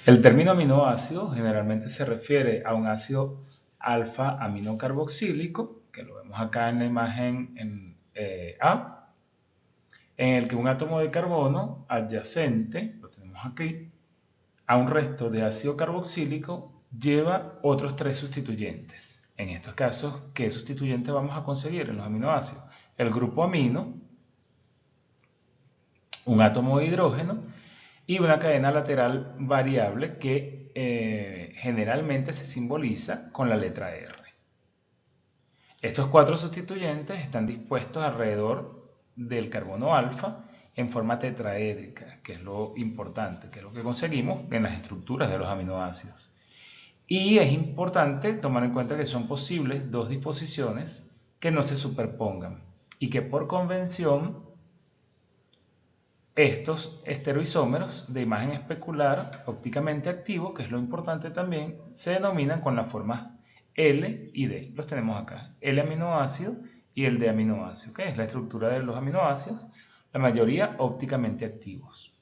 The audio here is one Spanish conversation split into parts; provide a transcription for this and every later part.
El término aminoácido generalmente se refiere a un ácido alfa aminocarboxílico, que lo vemos acá en la imagen en A, en el que un átomo de carbono adyacente, lo tenemos aquí, a un resto de ácido carboxílico lleva otros 3 sustituyentes. En estos casos, ¿qué sustituyente vamos a conseguir en los aminoácidos? El grupo amino, un átomo de hidrógeno y una cadena lateral variable que generalmente se simboliza con la letra R. Estos 4 sustituyentes están dispuestos alrededor del carbono alfa en forma tetraédrica, que es lo importante, que es lo que conseguimos en las estructuras de los aminoácidos. Y es importante tomar en cuenta que son posibles 2 disposiciones que no se superpongan y que por convención estos estereoisómeros de imagen especular ópticamente activos, que es lo importante también, se denominan con las formas L y D. Los tenemos acá, L-aminoácido y el D-aminoácido, que es la estructura de los aminoácidos, la mayoría ópticamente activos.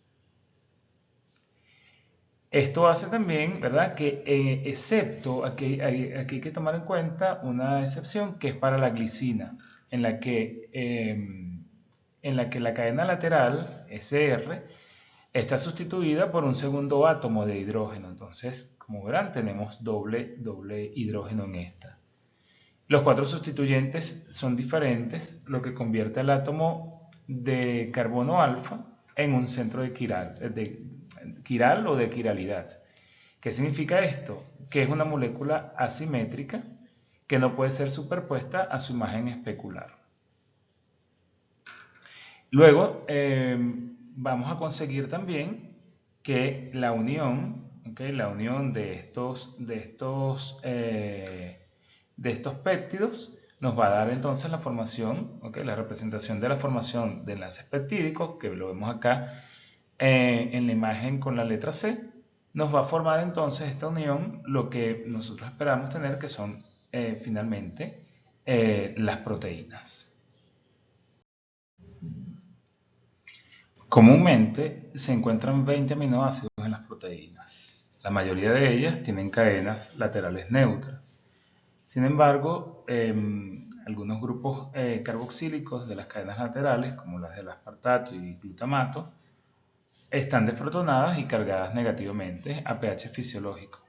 Esto hace también, ¿verdad?, que excepto, aquí hay que tomar en cuenta una excepción que es para la glicina, en la que la cadena lateral, SR, está sustituida por un segundo átomo de hidrógeno. Entonces, como verán, tenemos doble hidrógeno en esta. Los 4 sustituyentes son diferentes, lo que convierte al átomo de carbono alfa en un centro de quiral o de quiralidad. ¿Qué significa esto? Que es una molécula asimétrica que no puede ser superpuesta a su imagen especular. Luego vamos a conseguir también que la unión, la unión de estos péptidos nos va a dar entonces la formación, la representación de la formación de enlaces peptídicos, que lo vemos acá en la imagen con la letra C. Nos va a formar entonces esta unión lo que nosotros esperamos tener, que son finalmente las proteínas. Comúnmente se encuentran 20 aminoácidos en las proteínas. La mayoría de ellas tienen cadenas laterales neutras. Sin embargo, algunos grupos carboxílicos de las cadenas laterales, como las del aspartato y glutamato, están desprotonadas y cargadas negativamente a pH fisiológico,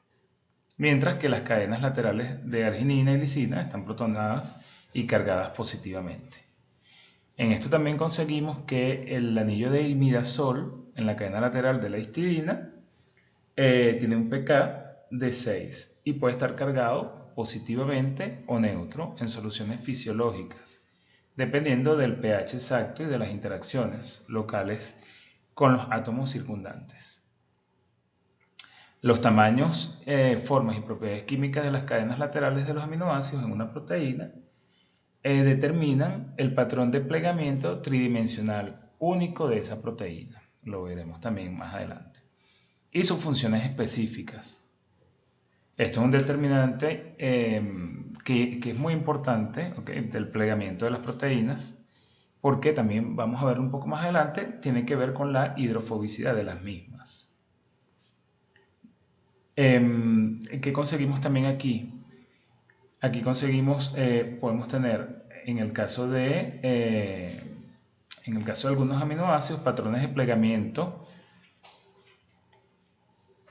mientras que las cadenas laterales de arginina y lisina están protonadas y cargadas positivamente. En esto también conseguimos que el anillo de imidazol en la cadena lateral de la histidina tiene un pK de 6 y puede estar cargado positivamente o neutro en soluciones fisiológicas, dependiendo del pH exacto y de las interacciones locales con los átomos circundantes. Los tamaños, formas y propiedades químicas de las cadenas laterales de los aminoácidos en una proteína determinan el patrón de plegamiento tridimensional único de esa proteína. Lo veremos también más adelante. Y sus funciones específicas. Esto es un determinante que es muy importante, del plegamiento de las proteínas, porque también vamos a ver un poco más adelante, tiene que ver con la hidrofobicidad de las mismas. ¿Qué conseguimos también aquí? Aquí conseguimos, podemos tener, en el caso de algunos aminoácidos, patrones de plegamiento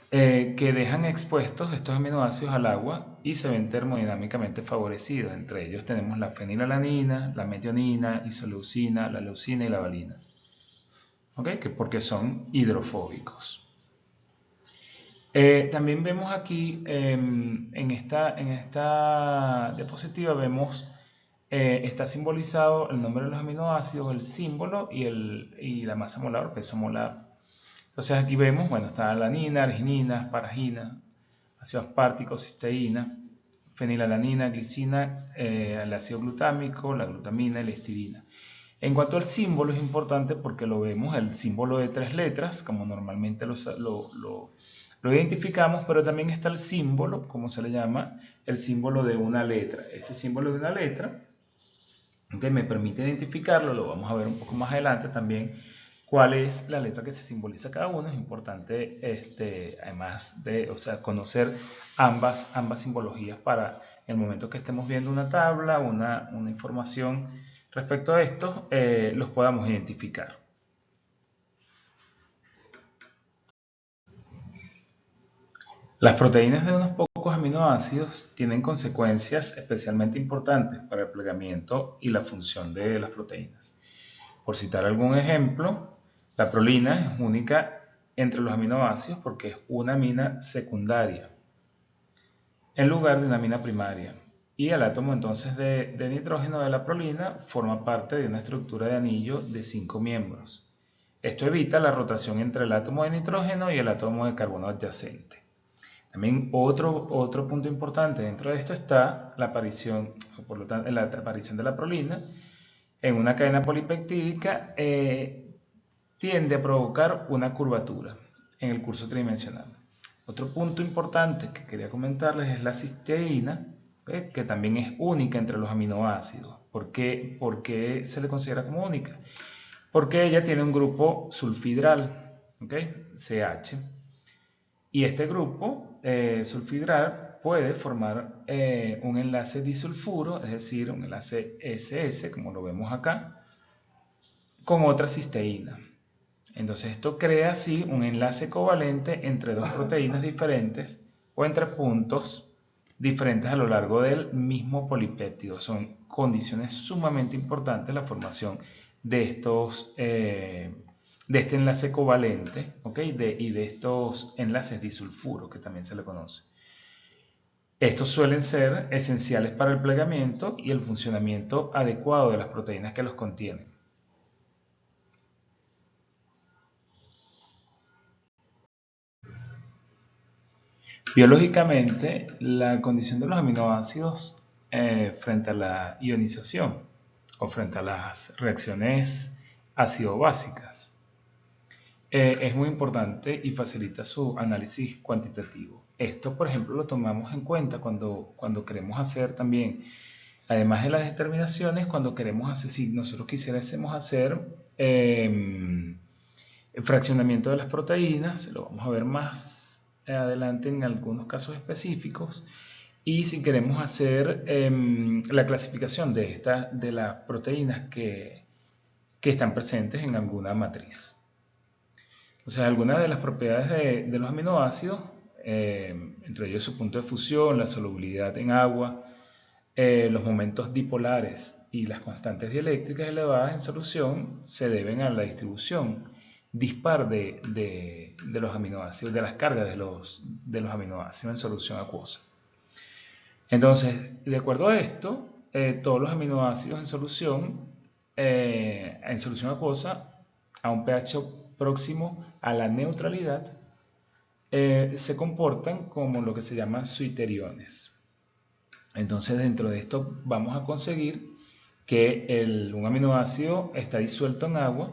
que dejan expuestos estos aminoácidos al agua y se ven termodinámicamente favorecidos. Entre ellos tenemos la fenilalanina, la metionina, isoleucina, la leucina y la valina, porque son hidrofóbicos. También vemos aquí en esta diapositiva vemos está simbolizado el nombre de los aminoácidos, el símbolo y la masa molar o peso molar. Entonces aquí vemos, bueno, está alanina, arginina, asparagina, ácido aspartico, cisteína, fenilalanina, glicina, el ácido glutámico, la glutamina y la histidina. En cuanto al símbolo es importante porque lo vemos, el símbolo de 3 letras, como normalmente lo identificamos, pero también está el símbolo, como se le llama, el símbolo de una letra. Este símbolo de una letra, me permite identificarlo, lo vamos a ver un poco más adelante también, cuál es la letra que se simboliza cada uno. Es importante, además de, conocer ambas simbologías para el momento que estemos viendo una tabla, una información respecto a esto, los podamos identificar. Las proteínas de unos pocos aminoácidos tienen consecuencias especialmente importantes para el plegamiento y la función de las proteínas. Por citar algún ejemplo, la prolina es única entre los aminoácidos porque es una amina secundaria en lugar de una amina primaria. Y el átomo entonces de nitrógeno de la prolina forma parte de una estructura de anillo de 5 miembros. Esto evita la rotación entre el átomo de nitrógeno y el átomo de carbono adyacente. También otro punto importante dentro de esto está la aparición, por lo tanto, la aparición de la prolina en una cadena polipeptídica tiende a provocar una curvatura en el curso tridimensional. Otro punto importante que quería comentarles es la cisteína, que también es única entre los aminoácidos. ¿Por qué se le considera como única? Porque ella tiene un grupo sulfidral, CH. Y este grupo sulfidral puede formar un enlace disulfuro, es decir, un enlace SS, como lo vemos acá, con otra cisteína. Entonces esto crea así un enlace covalente entre dos proteínas diferentes o entre puntos diferentes a lo largo del mismo polipéptido. Son condiciones sumamente importantes la formación de este enlace covalente, y de estos enlaces disulfuro, que también se le conoce. Estos suelen ser esenciales para el plegamiento y el funcionamiento adecuado de las proteínas que los contienen. Biológicamente, la condición de los aminoácidos frente a la ionización o frente a las reacciones ácido-básicas es muy importante y facilita su análisis cuantitativo. Esto, por ejemplo, lo tomamos en cuenta cuando queremos hacer también, además de las determinaciones, cuando queremos hacer, si nosotros quisiésemos hacer el fraccionamiento de las proteínas, lo vamos a ver más adelante en algunos casos específicos, y si queremos hacer la clasificación de las proteínas que están presentes en alguna matriz. O sea, algunas de las propiedades de los aminoácidos, entre ellos su punto de fusión, la solubilidad en agua, los momentos dipolares y las constantes dieléctricas elevadas en solución, se deben a la distribución dispar de los aminoácidos, de las cargas de los aminoácidos en solución acuosa. Entonces, de acuerdo a esto, todos los aminoácidos en solución acuosa a un pH próximo a la neutralidad se comportan como lo que se llama suiteriones. Entonces, dentro de esto vamos a conseguir que un aminoácido está disuelto en agua.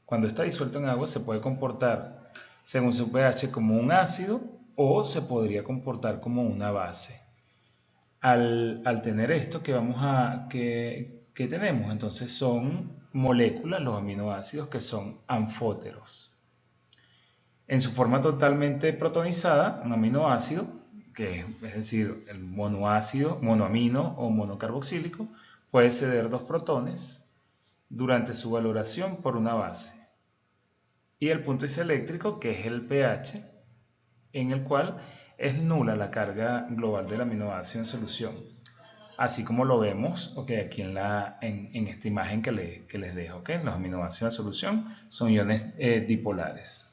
Cuando está disuelto en agua se puede comportar según su pH como un ácido o se podría comportar como una base. Al tener esto que tenemos, entonces son moléculas, los aminoácidos, que son anfóteros. En su forma totalmente protonizada, un aminoácido, es decir, el monoamino o monocarboxílico, puede ceder 2 protones durante su valoración por una base. Y el punto iseléctrico, que es el pH, en el cual es nula la carga global del aminoácido en solución. Así como lo vemos aquí en esta imagen que les dejo. Los aminoácidos en solución son iones dipolares.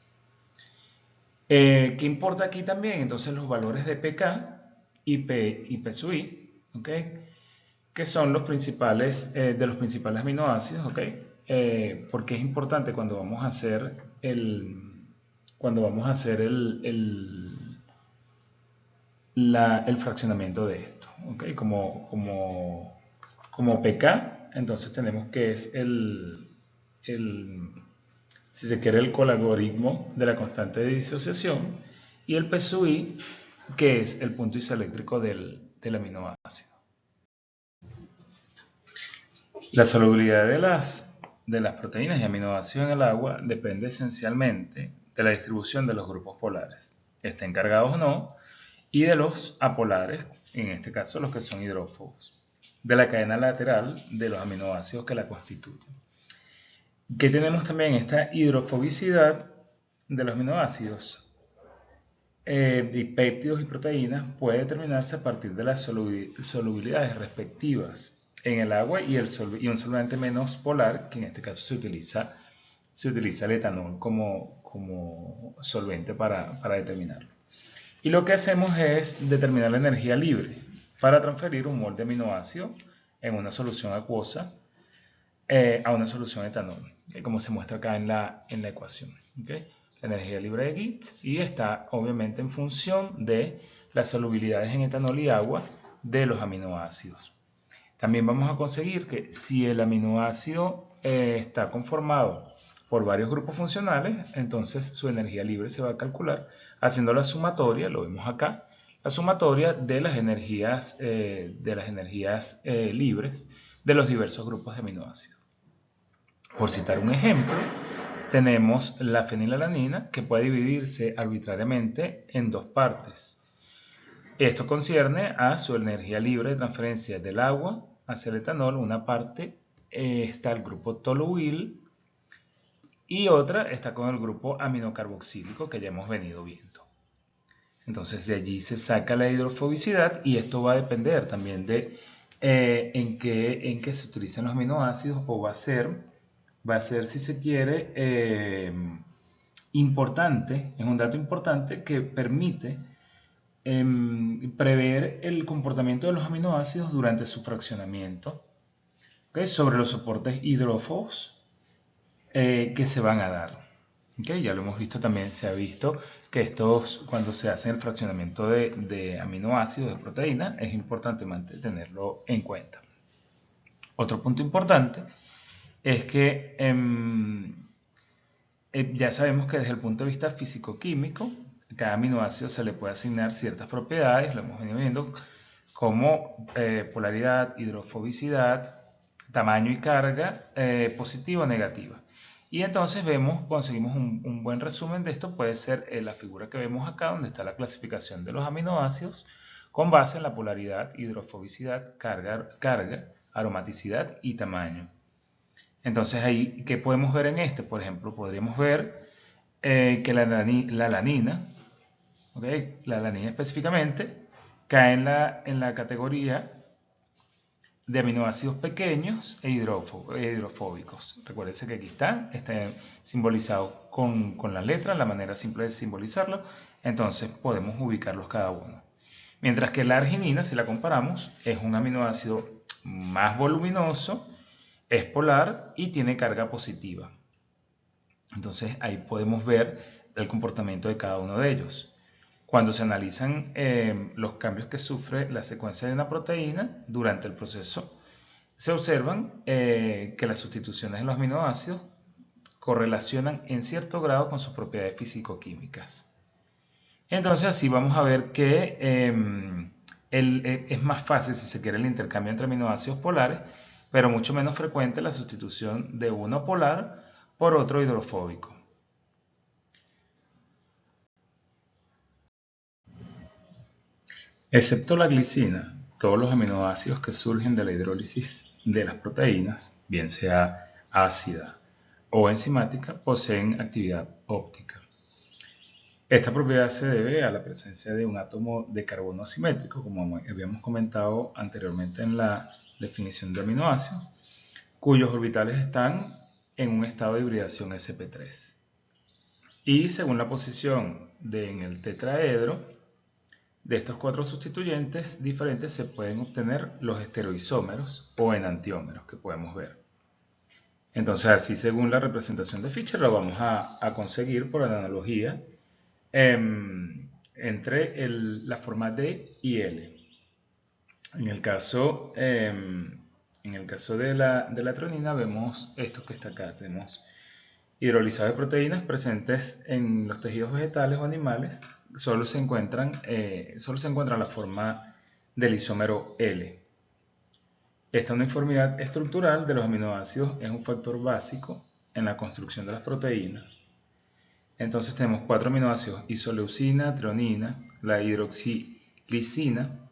¿Qué importa aquí también? Entonces los valores de pK y P sub I, que son los principales de los principales aminoácidos, porque es importante cuando vamos a hacer el fraccionamiento de esto, como pK. Entonces tenemos que es si se quiere, el cologaritmo de la constante de disociación, y el P sub I, que es el punto isoeléctrico del aminoácido. La solubilidad de las proteínas y aminoácidos en el agua depende esencialmente de la distribución de los grupos polares, estén cargados o no, y de los apolares, en este caso los que son hidrófobos, de la cadena lateral de los aminoácidos que la constituyen. ¿Qué tenemos también? Esta hidrofobicidad de los aminoácidos y péptidos y proteínas puede determinarse a partir de las solubilidades respectivas en el agua y un solvente menos polar, que en este caso se utiliza el etanol como solvente para determinarlo. Y lo que hacemos es determinar la energía libre para transferir un mol de aminoácido en una solución acuosa a una solución de etanol, como se muestra acá en la ecuación. ¿Okay? La energía libre de Gibbs, y está obviamente en función de las solubilidades en etanol y agua de los aminoácidos. También vamos a conseguir que si el aminoácido está conformado por varios grupos funcionales, entonces su energía libre se va a calcular haciendo la sumatoria, lo vemos acá, la sumatoria de las energías libres de los diversos grupos de aminoácidos. Por citar un ejemplo, tenemos la fenilalanina, que puede dividirse arbitrariamente en dos partes. Esto concierne a su energía libre de transferencia del agua hacia el etanol. Una parte está el grupo toluil y otra está con el grupo aminocarboxílico, que ya hemos venido viendo. Entonces de allí se saca la hidrofobicidad, y esto va a depender también de en qué se utilizan los aminoácidos, o va a ser, si se quiere, importante, es un dato importante que permite prever el comportamiento de los aminoácidos durante su fraccionamiento, ¿okay? Sobre los soportes hidrófobos que se van a dar. ¿Okay? Ya lo hemos visto también, se ha visto que cuando se hace el fraccionamiento de aminoácidos, de proteínas, es importante tenerlo en cuenta. Otro punto importante es que ya sabemos que desde el punto de vista físico-químico, cada aminoácido se le puede asignar ciertas propiedades, lo hemos venido viendo, como polaridad, hidrofobicidad, tamaño y carga, positiva o negativa. Y entonces conseguimos un buen resumen de esto. Puede ser la figura que vemos acá, donde está la clasificación de los aminoácidos con base en la polaridad, hidrofobicidad, carga, aromaticidad y tamaño. Entonces ahí, ¿qué podemos ver en este? Por ejemplo, podríamos ver que la alanina, ¿okay? La alanina específicamente, cae en la categoría de aminoácidos pequeños e hidrofóbicos. Recuérdense que aquí está simbolizado con la letra, la manera simple de simbolizarlo, entonces podemos ubicarlos cada uno. Mientras que la arginina, si la comparamos, es un aminoácido más voluminoso, es polar y tiene carga positiva. Entonces ahí podemos ver el comportamiento de cada uno de ellos. Cuando se analizan los cambios que sufre la secuencia de una proteína durante el proceso, se observan que las sustituciones en los aminoácidos correlacionan en cierto grado con sus propiedades físico-químicas. Entonces así vamos a ver que es más fácil, si se quiere, el intercambio entre aminoácidos polares, pero mucho menos frecuente la sustitución de uno polar por otro hidrofóbico. Excepto la glicina, todos los aminoácidos que surgen de la hidrólisis de las proteínas, bien sea ácida o enzimática, poseen actividad óptica. Esta propiedad se debe a la presencia de un átomo de carbono asimétrico, como habíamos comentado anteriormente en la definición de aminoácidos, cuyos orbitales están en un estado de hibridación sp3. Y según la posición en el tetraedro, de estos cuatro sustituyentes diferentes se pueden obtener los estereoisómeros o enantiómeros que podemos ver. Entonces así, según la representación de Fischer, lo vamos a conseguir por analogía entre la forma D y L. En el caso de la tronina vemos esto que está acá. Tenemos hidrolizados de proteínas presentes en los tejidos vegetales o animales. Solo se encuentra la forma del isómero L. Esta uniformidad estructural de los aminoácidos es un factor básico en la construcción de las proteínas. Entonces tenemos 4 aminoácidos: isoleucina, treonina, la hidroxilisina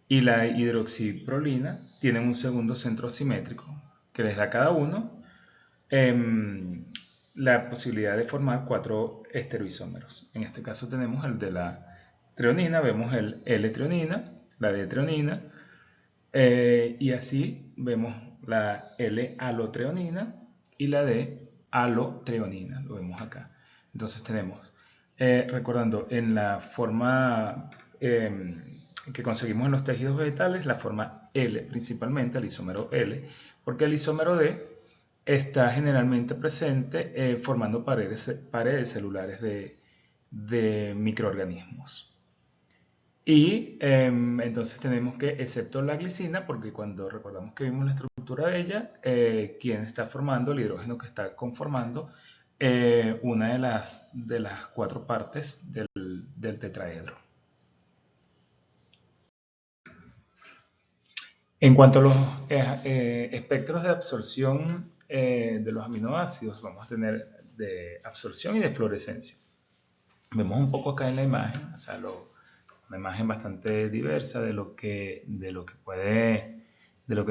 y la hidroxiprolina. Tienen un segundo centro asimétrico que les da a cada uno la posibilidad de formar 4 estereoisómeros. En este caso tenemos el de la treonina, vemos el L-treonina, la D-treonina, y así vemos la L-alotreonina y la D-alotreonina, lo vemos acá. Entonces tenemos, recordando, en la forma que conseguimos en los tejidos vegetales, la forma L principalmente, el isómero L, porque el isómero D está generalmente presente formando paredes celulares de microorganismos. Y entonces tenemos que, excepto la glicina, porque cuando recordamos que vimos la estructura de ella, quien está formando, el hidrógeno que está conformando una de las 4 partes del tetraedro. En cuanto a los espectros de absorción de los aminoácidos, vamos a tener de absorción y de fluorescencia. Vemos un poco acá en la imagen, o sea, una imagen bastante diversa de lo que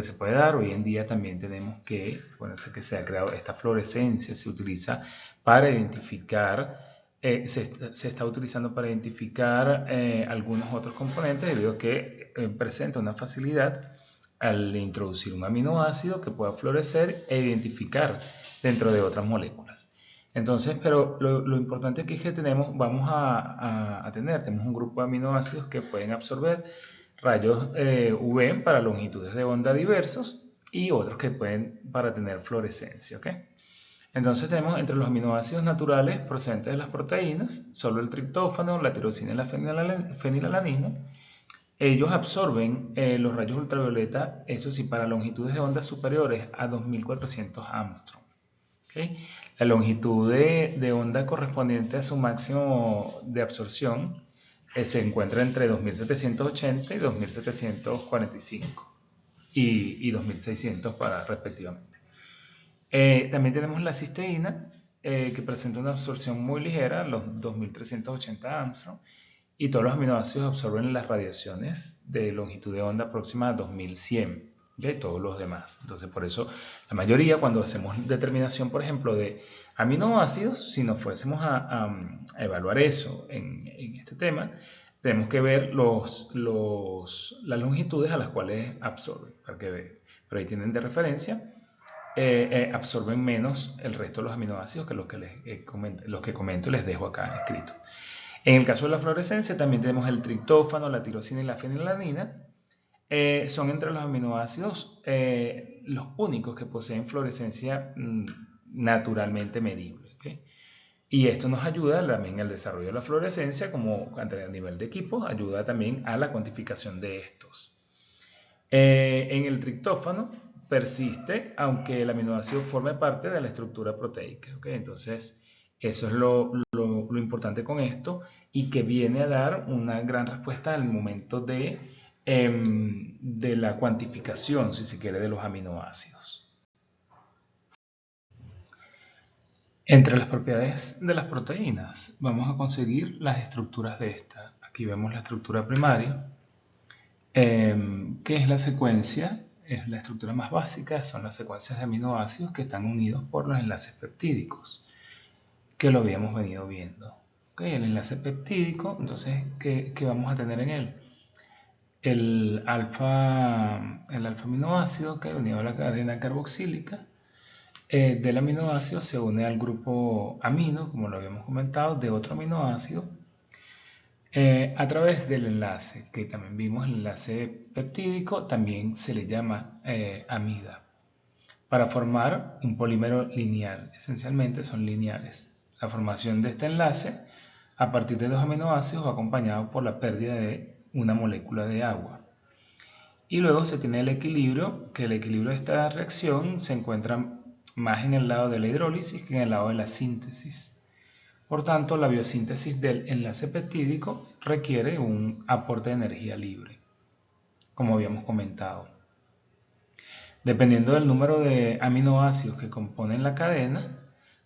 se puede dar. Hoy en día también tenemos que, bueno, sé que se ha creado esta fluorescencia, se utiliza para identificar, se está utilizando para identificar algunos otros componentes, debido a que presenta una facilidad al introducir un aminoácido que pueda fluorescer e identificar dentro de otras moléculas. Entonces, pero lo importante aquí es que tenemos un grupo de aminoácidos que pueden absorber rayos UV para longitudes de onda diversos y otros que pueden para tener fluorescencia, ¿ok? Entonces tenemos entre los aminoácidos naturales procedentes de las proteínas, solo el triptófano, la tirosina y la fenilalanina. Ellos absorben los rayos ultravioleta, eso sí, para longitudes de onda superiores a 2400 Armstrong. ¿Okay? La longitud de onda correspondiente a su máximo de absorción se encuentra entre 2780 y 2745 y 2600 respectivamente. También tenemos la cisteína, que presenta una absorción muy ligera, los 2380 Armstrong, y todos los aminoácidos absorben las radiaciones de longitud de onda próxima a 2100, de todos los demás. Entonces, por eso la mayoría, cuando hacemos determinación, por ejemplo, de aminoácidos, si nos fuésemos a evaluar eso en este tema, tenemos que ver las longitudes a las cuales absorben, para que vean. Pero ahí tienen de referencia, absorben menos el resto de los aminoácidos que los que comento y les dejo acá escrito. En el caso de la fluorescencia también tenemos el triptófano, la tirosina y la fenilalanina. Son entre los aminoácidos los únicos que poseen fluorescencia naturalmente medible, ¿okay? Y esto nos ayuda también al desarrollo de la fluorescencia, como a nivel de equipo, ayuda también a la cuantificación de estos. En el triptófano persiste aunque el aminoácido forme parte de la estructura proteica, ¿okay? Entonces, eso es lo importante con esto, y que viene a dar una gran respuesta al momento de la cuantificación, si se quiere, de los aminoácidos. Entre las propiedades de las proteínas vamos a conseguir las estructuras de esta. Aquí vemos la estructura primaria, que es la secuencia, es la estructura más básica, son las secuencias de aminoácidos que están unidos por los enlaces peptídicos, que lo habíamos venido viendo. ¿Okay? El enlace peptídico, entonces, ¿qué vamos a tener en él? El alfa aminoácido, que unido a la cadena carboxílica del aminoácido se une al grupo amino, como lo habíamos comentado, de otro aminoácido a través del enlace, que también vimos, el enlace peptídico, también se le llama amida, para formar un polímero lineal. Esencialmente son lineales. La formación de este enlace a partir de dos aminoácidos va acompañado por la pérdida de una molécula de agua. Y luego se tiene el equilibrio, que el equilibrio de esta reacción se encuentra más en el lado de la hidrólisis que en el lado de la síntesis. Por tanto, la biosíntesis del enlace peptídico requiere un aporte de energía libre, como habíamos comentado. Dependiendo del número de aminoácidos que componen la cadena,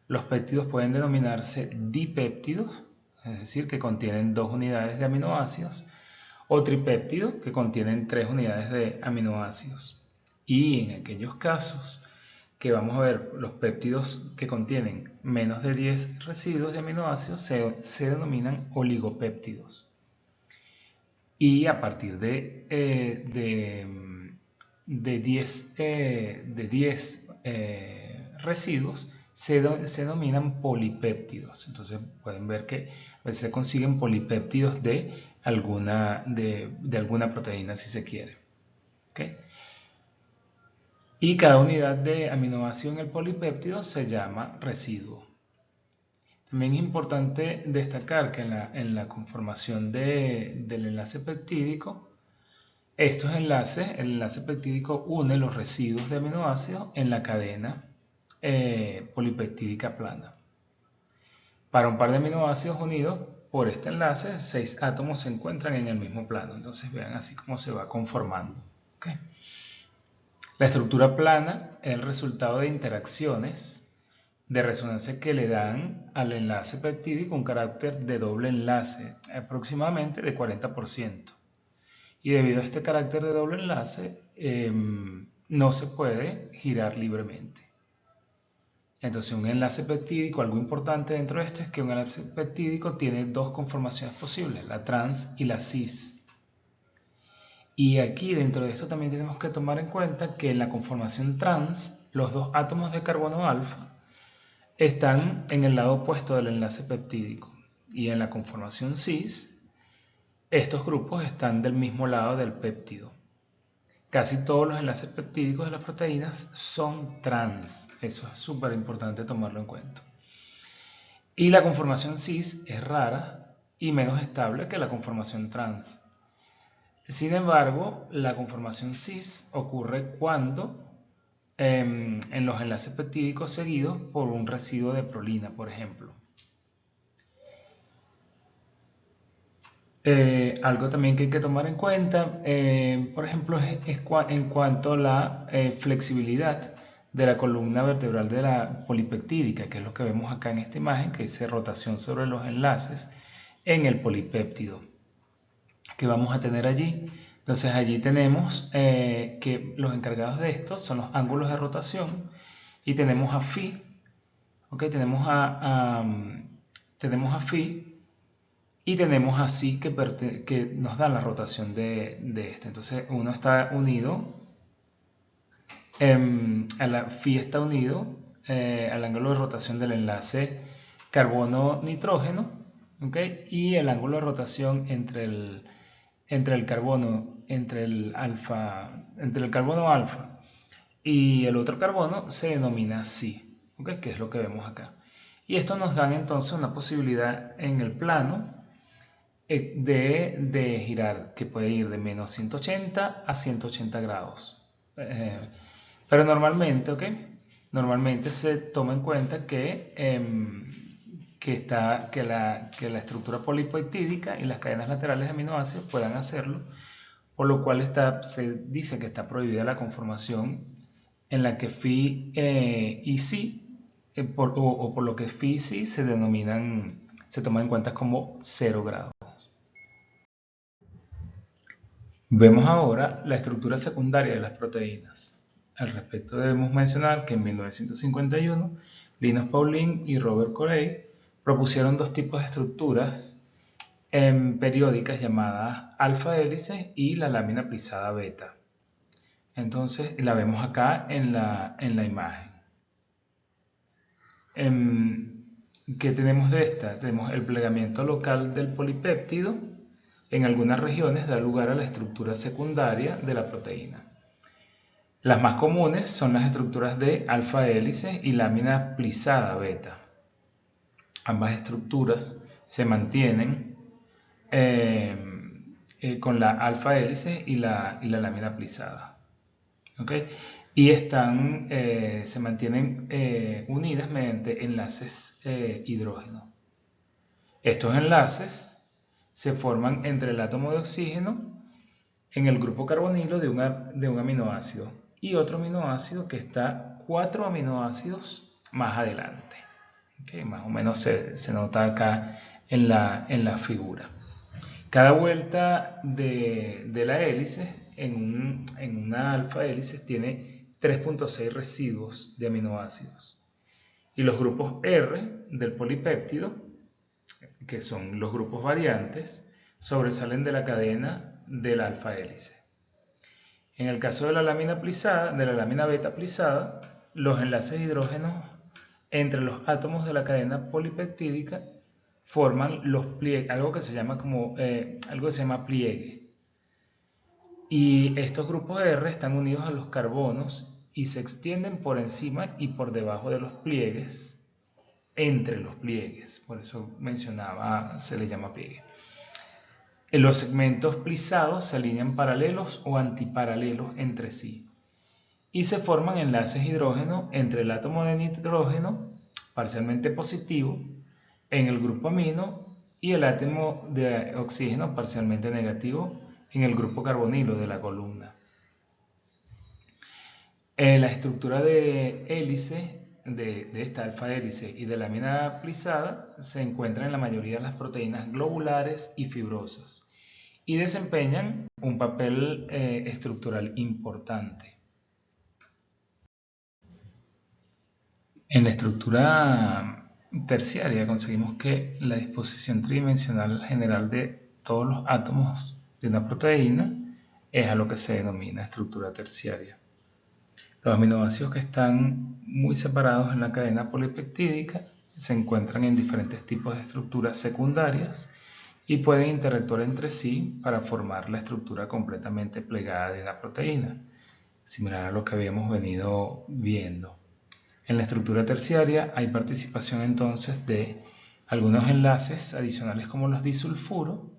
los péptidos pueden denominarse dipéptidos, es decir, que contienen 2 unidades de aminoácidos, o tripéptidos, que contienen 3 unidades de aminoácidos. Y en aquellos casos que vamos a ver los péptidos que contienen menos de 10 residuos de aminoácidos se denominan oligopéptidos. Y a partir de 10 residuos se denominan polipéptidos. Entonces pueden ver que a veces se consiguen polipéptidos de alguna proteína si se quiere. ¿Okay? Y cada unidad de aminoácido en el polipéptido se llama residuo. También es importante destacar que en la conformación del enlace peptídico, estos enlaces, el enlace peptídico une los residuos de aminoácidos en la cadena polipeptídica plana. Para un par de aminoácidos unidos por este enlace, 6 átomos se encuentran en el mismo plano. Entonces vean así cómo se va conformando. ¿Okay? La estructura plana es el resultado de interacciones de resonancia que le dan al enlace peptídico un carácter de doble enlace, aproximadamente de 40%. Y debido a este carácter de doble enlace, no se puede girar libremente. Entonces, un enlace peptídico, algo importante dentro de esto es que un enlace peptídico tiene 2 conformaciones posibles, la trans y la cis. Y aquí dentro de esto también tenemos que tomar en cuenta que en la conformación trans, los 2 átomos de carbono alfa están en el lado opuesto del enlace peptídico. Y en la conformación cis, estos grupos están del mismo lado del péptido. Casi todos los enlaces peptídicos de las proteínas son trans. Eso es súper importante tomarlo en cuenta. Y la conformación cis es rara y menos estable que la conformación trans. Sin embargo, la conformación cis ocurre cuando en los enlaces peptídicos seguidos por un residuo de prolina, por ejemplo. Algo también que hay que tomar en cuenta, por ejemplo, es en cuanto a la flexibilidad de la columna vertebral de la polipeptídica, que es lo que vemos acá en esta imagen, que dice rotación sobre los enlaces en el polipéptido que vamos a tener allí. Entonces allí tenemos que los encargados de esto son los ángulos de rotación y tenemos a phi, ¿okay? tenemos a phi y tenemos a psi que nos dan la rotación de este. Entonces uno está unido, phi está unido al ángulo de rotación del enlace carbono-nitrógeno, ¿okay? Y el ángulo de rotación entre el carbono alfa y el otro carbono se denomina psi, ¿okay? Que es lo que vemos acá. Y esto nos da entonces una posibilidad en el plano de girar, que puede ir de menos 180 a 180 grados. Pero normalmente, ¿okay? Normalmente se toma en cuenta que la estructura polipeptídica y las cadenas laterales de aminoácidos puedan hacerlo, por lo cual se dice que está prohibida la conformación en la que phi y psi, por lo que phi y psi se toman en cuenta como 0 grados. Vemos ahora la estructura secundaria de las proteínas. Al respecto debemos mencionar que en 1951 Linus Pauling y Robert Corey propusieron 2 tipos de estructuras periódicas llamadas alfa hélice y la lámina plisada beta. Entonces la vemos acá en la imagen. ¿Qué tenemos de esta? Tenemos el plegamiento local del polipéptido. En algunas regiones da lugar a la estructura secundaria de la proteína. Las más comunes son las estructuras de alfa hélice y lámina plisada beta. Ambas estructuras se mantienen con la alfa hélice y la lámina plisada. ¿Okay? Y se mantienen unidas mediante enlaces hidrógeno. Estos enlaces se forman entre el átomo de oxígeno en el grupo carbonilo de un aminoácido y otro aminoácido que está 4 aminoácidos más adelante. ¿Okay? Más o menos se nota acá en la figura. Cada vuelta de la hélice en una alfa hélice tiene 3.6 residuos de aminoácidos. Y los grupos R del polipéptido, que son los grupos variantes, sobresalen de la cadena de la alfa hélice. En el caso de la lámina plisada, de la lámina beta plisada, los enlaces hidrógenos entre los átomos de la cadena polipeptídica forman los pliegues, algo que se llama pliegue. Y estos grupos R están unidos a los carbonos y se extienden por encima y por debajo de los pliegues, entre los pliegues. Por eso mencionaba, se le llama pliegue. Los segmentos plisados se alinean paralelos o antiparalelos entre sí y se forman enlaces hidrógeno entre el átomo de nitrógeno parcialmente positivo en el grupo amino y el átomo de oxígeno parcialmente negativo en el grupo carbonilo de la columna. La estructura de hélice de esta alfa hélice y de lámina plisada se encuentra en la mayoría de las proteínas globulares y fibrosas y desempeñan un papel estructural importante. En la estructura terciaria conseguimos que la disposición tridimensional general de todos los átomos de una proteína es a lo que se denomina estructura terciaria. Los aminoácidos que están muy separados en la cadena polipeptídica se encuentran en diferentes tipos de estructuras secundarias y pueden interactuar entre sí para formar la estructura completamente plegada de la proteína, similar a lo que habíamos venido viendo. En la estructura terciaria hay participación entonces de algunos enlaces adicionales como los disulfuro,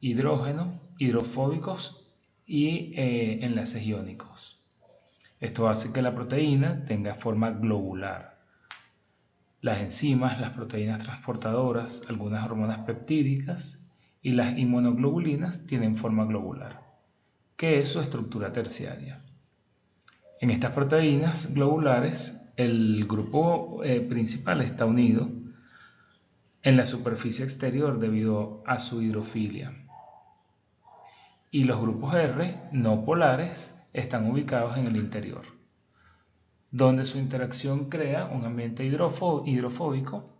hidrógeno, hidrofóbicos y enlaces iónicos. Esto hace que la proteína tenga forma globular. Las enzimas, las proteínas transportadoras, algunas hormonas peptídicas y las inmunoglobulinas tienen forma globular, que es su estructura terciaria. En estas proteínas globulares, el grupo principal está unido en la superficie exterior debido a su hidrofilia. Y los grupos R no polares están ubicados en el interior, donde su interacción crea un ambiente hidrofóbico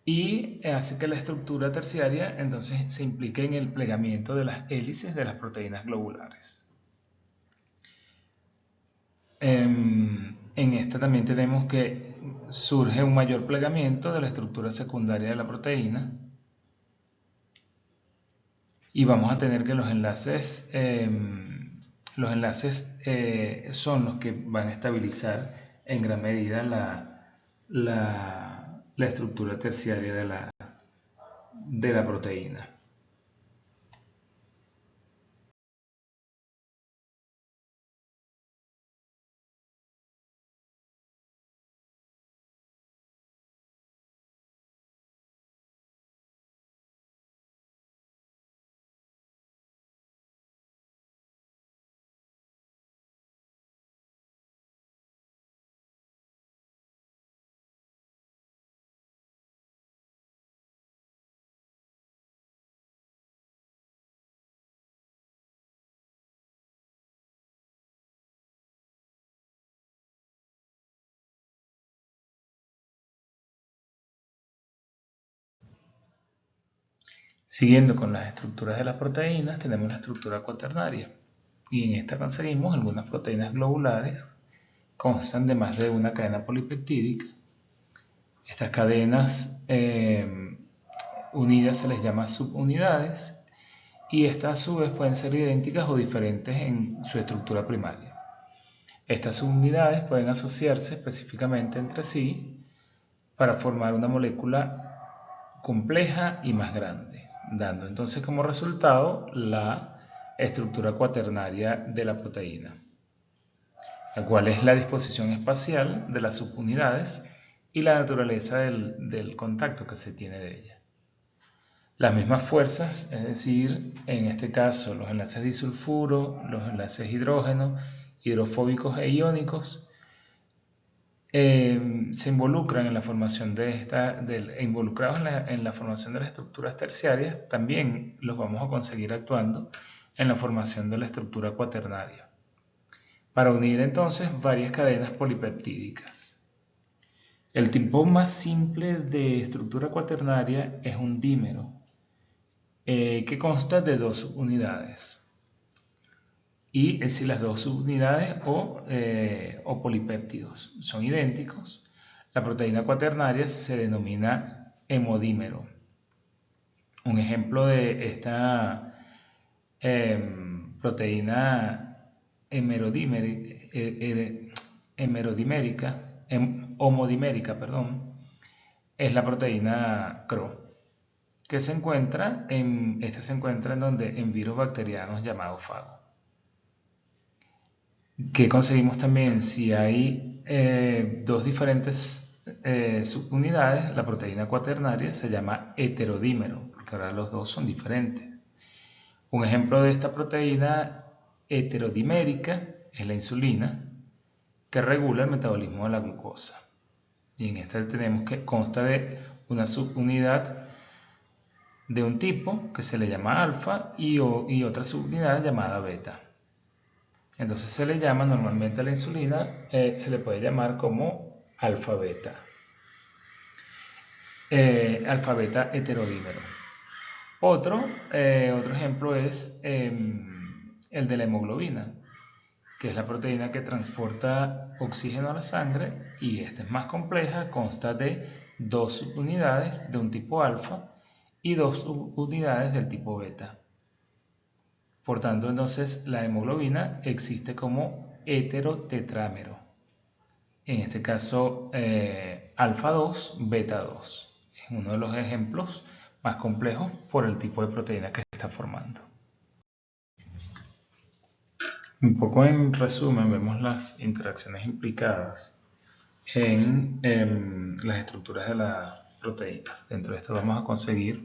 y hace que la estructura terciaria entonces se implique en el plegamiento de las hélices de las proteínas globulares. En esta también tenemos que surge un mayor plegamiento de la estructura secundaria de la proteína y vamos a tener que los enlaces son los que van a estabilizar en gran medida la estructura terciaria de la proteína. Siguiendo con las estructuras de las proteínas, tenemos la estructura cuaternaria. Y en esta conseguimos algunas proteínas globulares, constan de más de una cadena polipeptídica. Estas cadenas unidas se les llama subunidades y estas a su vez pueden ser idénticas o diferentes en su estructura primaria. Estas subunidades pueden asociarse específicamente entre sí para formar una molécula compleja y más grande, dando entonces como resultado la estructura cuaternaria de la proteína, la cual es la disposición espacial de las subunidades y la naturaleza del contacto que se tiene de ella. Las mismas fuerzas, es decir, en este caso los enlaces disulfuro, los enlaces hidrógeno hidrofóbicos e iónicos, se involucran en la formación involucrados en la formación de las estructuras terciarias, también los vamos a conseguir actuando en la formación de la estructura cuaternaria, para unir entonces varias cadenas polipeptídicas. El tipo más simple de estructura cuaternaria es un dímero, que consta de dos unidades. Y si las dos subunidades o polipéptidos son idénticos, la proteína cuaternaria se denomina hemodímero. Un ejemplo de esta proteína homodimérica, es la proteína CRO, que se encuentra en virus bacterianos llamados fago. Que conseguimos también si hay dos diferentes subunidades, la proteína cuaternaria se llama heterodímero, porque ahora los dos son diferentes. Un ejemplo de esta proteína heterodimérica es la insulina, que regula el metabolismo de la glucosa. Y en esta tenemos que consta de una subunidad de un tipo que se le llama alfa y otra subunidad llamada beta. Entonces se le llama normalmente a la insulina, se le puede llamar como alfa-beta. Alfa-beta heterodímero. Otro ejemplo es el de la hemoglobina, que es la proteína que transporta oxígeno a la sangre, y esta es más compleja, consta de dos subunidades de un tipo alfa y dos subunidades del tipo beta. Por tanto, entonces la hemoglobina existe como heterotetrámero. En este caso, alfa 2, beta 2. Es uno de los ejemplos más complejos por el tipo de proteína que se está formando. Un poco en resumen, vemos las interacciones implicadas en las estructuras de las proteínas. Dentro de esto vamos a conseguir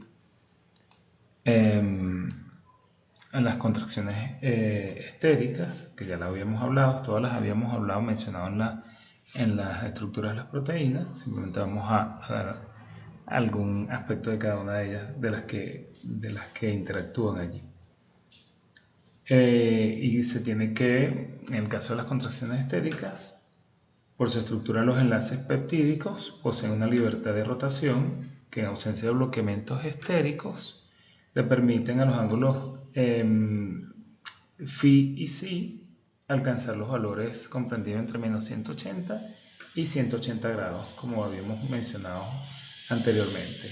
las contracciones estéricas, que ya las habíamos hablado, todas las habíamos hablado, mencionado en las estructuras de las proteínas. Simplemente vamos a dar algún aspecto de cada una de ellas, de las que interactúan allí. Y se tiene que, en el caso de las contracciones estéricas, por su estructura los enlaces peptídicos poseen una libertad de rotación que, en ausencia de bloqueamientos estéricos, le permiten a los ángulos phi y psi alcanzar los valores comprendidos entre menos 180 y 180 grados, como habíamos mencionado anteriormente.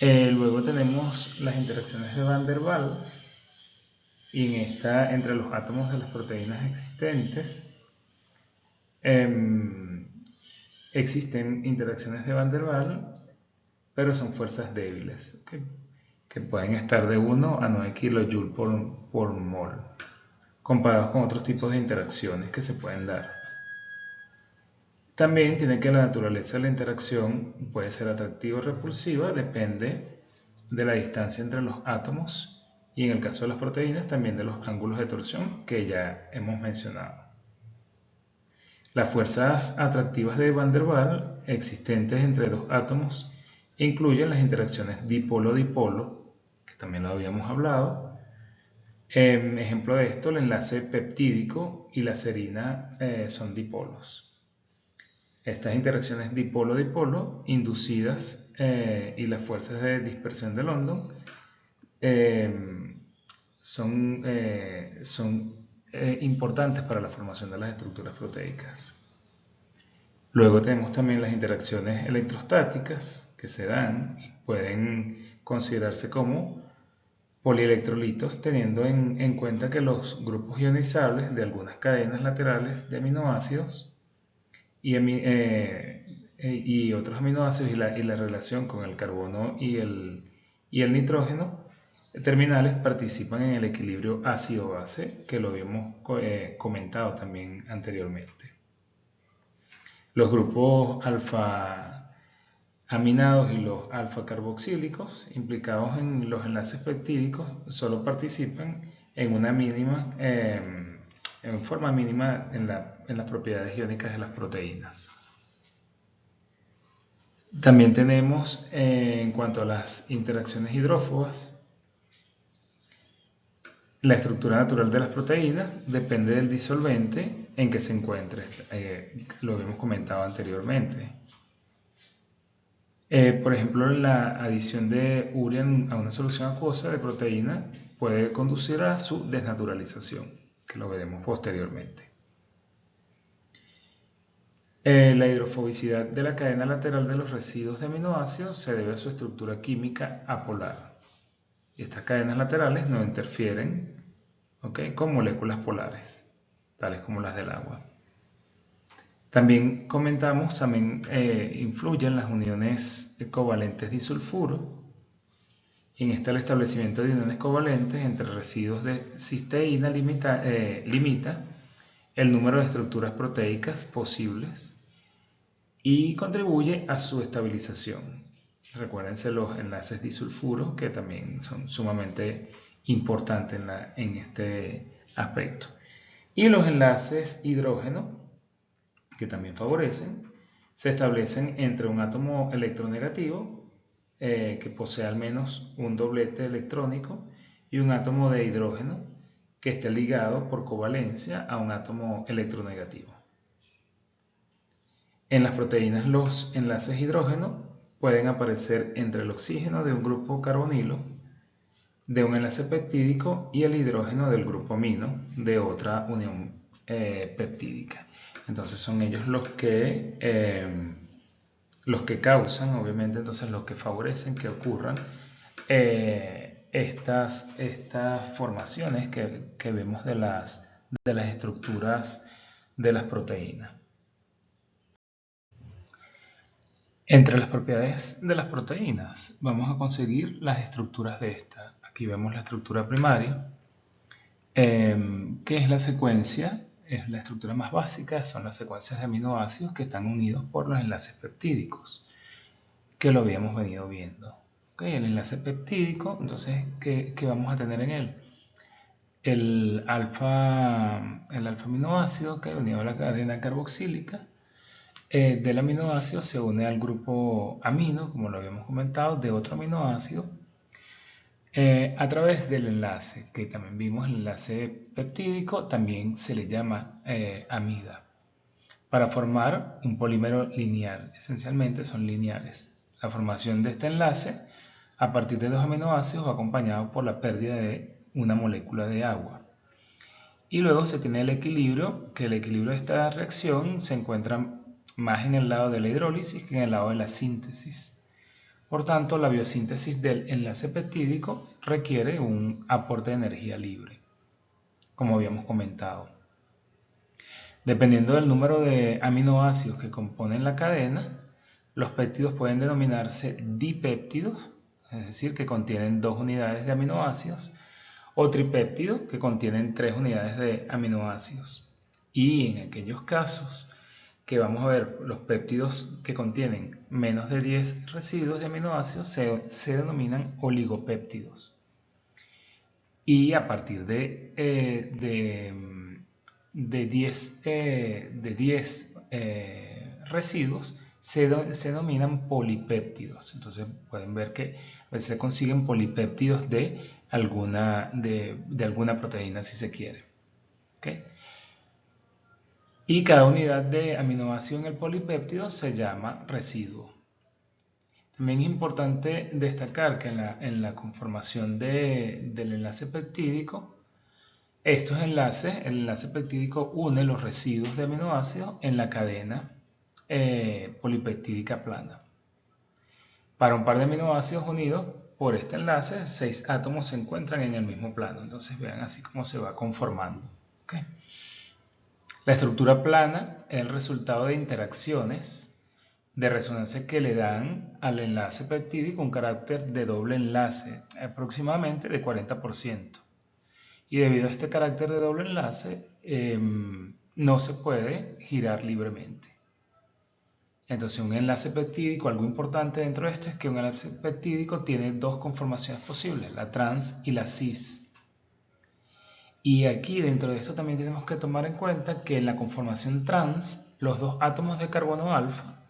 Luego tenemos las interacciones de Van der Waals, y en esta, entre los átomos de las proteínas existentes, existen interacciones de Van der Waals, pero son fuerzas débiles, que pueden estar de 1 a 9 kJ por mol, comparados con otros tipos de interacciones que se pueden dar. También tiene que la naturaleza de la interacción puede ser atractiva o repulsiva, depende de la distancia entre los átomos, y en el caso de las proteínas también de los ángulos de torsión que ya hemos mencionado. Las fuerzas atractivas de Van der Waals existentes entre dos átomos incluyen las interacciones dipolo-dipolo, que también lo habíamos hablado. Ejemplo de esto, el enlace peptídico y la serina son dipolos. Estas interacciones dipolo-dipolo inducidas y las fuerzas de dispersión de London son importantes para la formación de las estructuras proteicas. Luego tenemos también las interacciones electrostáticas que se dan y pueden considerarse como polielectrolitos, teniendo en cuenta que los grupos ionizables de algunas cadenas laterales de aminoácidos y otros aminoácidos y la relación con el carbono y el nitrógeno terminales participan en el equilibrio ácido-base, que lo habíamos comentado también anteriormente. Los grupos alfa aminados y los alfa carboxílicos implicados en los enlaces peptídicos solo participan en una mínima, en forma mínima en las propiedades iónicas de las proteínas. También tenemos, en cuanto a las interacciones hidrófobas, la estructura natural de las proteínas depende del disolvente en que se encuentre. Lo habíamos comentado anteriormente. Por ejemplo, la adición de urea a una solución acuosa de proteína puede conducir a su desnaturalización, que lo veremos posteriormente. La hidrofobicidad de la cadena lateral de los residuos de aminoácidos se debe a su estructura química apolar. Y estas cadenas laterales no interfieren, con moléculas polares, tales como las del agua. También comentamos, influyen las uniones covalentes disulfuro. En este, el establecimiento de uniones covalentes entre residuos de cisteína limita el número de estructuras proteicas posibles y contribuye a su estabilización. Recuérdense los enlaces disulfuro, que también son sumamente importantes en este aspecto. Y los enlaces hidrógeno, que también favorecen, se establecen entre un átomo electronegativo que posee al menos un doblete electrónico y un átomo de hidrógeno que esté ligado por covalencia a un átomo electronegativo. En las proteínas, los enlaces hidrógeno pueden aparecer entre el oxígeno de un grupo carbonilo de un enlace peptídico y el hidrógeno del grupo amino de otra unión peptídica. Entonces son ellos los que causan, obviamente, entonces los que favorecen que ocurran estas formaciones que vemos de las estructuras de las proteínas. Entre las propiedades de las proteínas vamos a conseguir las estructuras de esta. Aquí vemos la estructura primaria, que es la secuencia, es la estructura más básica, son las secuencias de aminoácidos que están unidos por los enlaces peptídicos, que lo habíamos venido viendo. El enlace peptídico, entonces, ¿qué vamos a tener en él? El alfa aminoácido que unido a la cadena carboxílica del aminoácido se une al grupo amino, como lo habíamos comentado, de otro aminoácido a través del enlace, que también vimos, el enlace peptídico, también se le llama amida, para formar un polímero lineal. Esencialmente son lineales. La formación de este enlace a partir de dos aminoácidos va acompañado por la pérdida de una molécula de agua. Y luego se tiene el equilibrio, que el equilibrio de esta reacción se encuentra más en el lado de la hidrólisis que en el lado de la síntesis. Por tanto, la biosíntesis del enlace peptídico requiere un aporte de energía libre, como habíamos comentado. Dependiendo del número de aminoácidos que componen la cadena, los péptidos pueden denominarse dipéptidos, es decir, que contienen 2 unidades de aminoácidos, o tripéptidos, que contienen 3 unidades de aminoácidos. Y en aquellos casos que vamos a ver, los péptidos que contienen menos de 10 residuos de aminoácidos se denominan oligopéptidos. Y a partir de 10 residuos se denominan polipéptidos. Entonces pueden ver que a veces se consiguen polipéptidos de alguna proteína, si se quiere. ¿Okay? Y cada unidad de aminoácido en el polipéptido se llama residuo. También es importante destacar que en la conformación del enlace peptídico, estos enlaces, el enlace peptídico une los residuos de aminoácidos en la cadena polipeptídica plana. Para un par de aminoácidos unidos por este enlace, 6 átomos se encuentran en el mismo plano. Entonces vean así cómo se va conformando. ¿Okay? La estructura plana es el resultado de interacciones de resonancia que le dan al enlace peptídico un carácter de doble enlace, aproximadamente de 40%. Y debido a este carácter de doble enlace, no se puede girar libremente. Entonces, un enlace peptídico, algo importante dentro de esto es que un enlace peptídico tiene 2 conformaciones posibles, la trans y la cis. Y aquí dentro de esto también tenemos que tomar en cuenta que en la conformación trans, los dos átomos de carbono alfa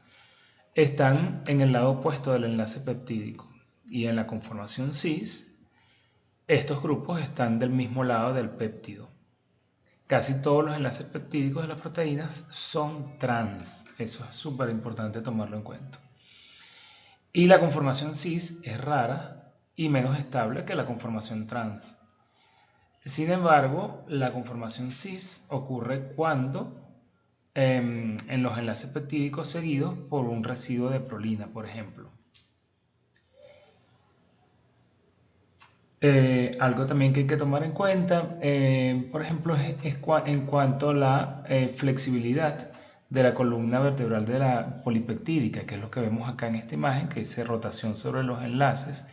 están en el lado opuesto del enlace peptídico. Y en la conformación cis, estos grupos están del mismo lado del péptido. Casi todos los enlaces peptídicos de las proteínas son trans. Eso es súper importante tomarlo en cuenta. Y la conformación cis es rara y menos estable que la conformación trans. Sin embargo, la conformación cis ocurre cuando en los enlaces peptídicos seguidos por un residuo de prolina, por ejemplo. Algo también que hay que tomar en cuenta, por ejemplo, es en cuanto a la flexibilidad de la columna vertebral de la polipeptídica, que es lo que vemos acá en esta imagen, que dice rotación sobre los enlaces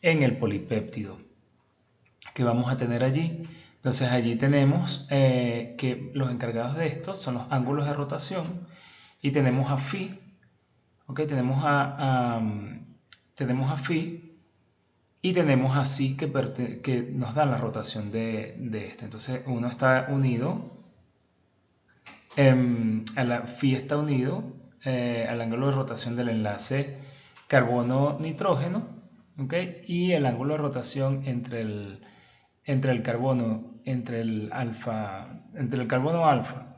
en el polipéptido que vamos a tener allí. Entonces allí tenemos que los encargados de esto son los ángulos de rotación y tenemos a phi, ¿okay? Tenemos a phi y tenemos a psi que nos dan la rotación de este. Entonces uno está unido, phi está unido al ángulo de rotación del enlace carbono-nitrógeno, ¿okay? Y el ángulo de rotación entre el carbono alfa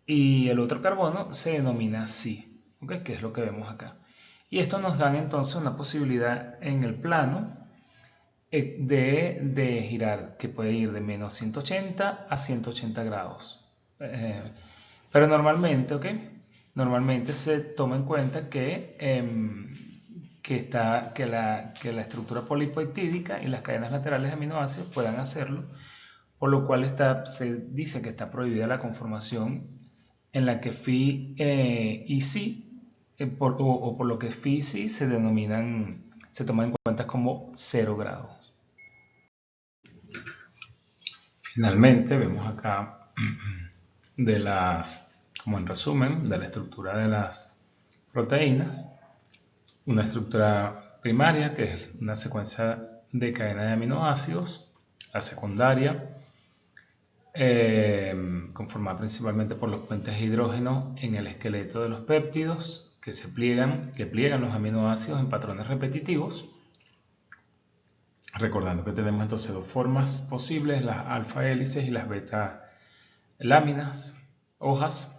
y el otro carbono se denomina psi, ¿okay? Que es lo que vemos acá. Y esto nos da entonces una posibilidad en el plano de girar, que puede ir de menos 180 a 180 grados. Pero normalmente, Normalmente se toma en cuenta que la estructura polipeptídica y las cadenas laterales de aminoácidos puedan hacerlo, por lo cual se dice que está prohibida la conformación en la que phi y psi, por lo que phi y psi se toman en cuenta como 0 grados. Finalmente vemos acá como en resumen, de la estructura de las proteínas, una estructura primaria, que es una secuencia de cadena de aminoácidos, la secundaria, conformada principalmente por los puentes de hidrógeno en el esqueleto de los péptidos, que pliegan los aminoácidos en patrones repetitivos. Recordando que tenemos entonces dos formas posibles, las alfa hélices y las beta láminas, hojas.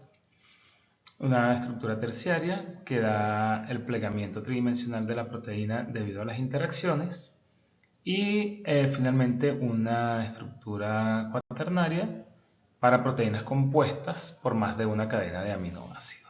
Una estructura terciaria que da el plegamiento tridimensional de la proteína debido a las interacciones. Y finalmente una estructura cuaternaria para proteínas compuestas por más de una cadena de aminoácidos.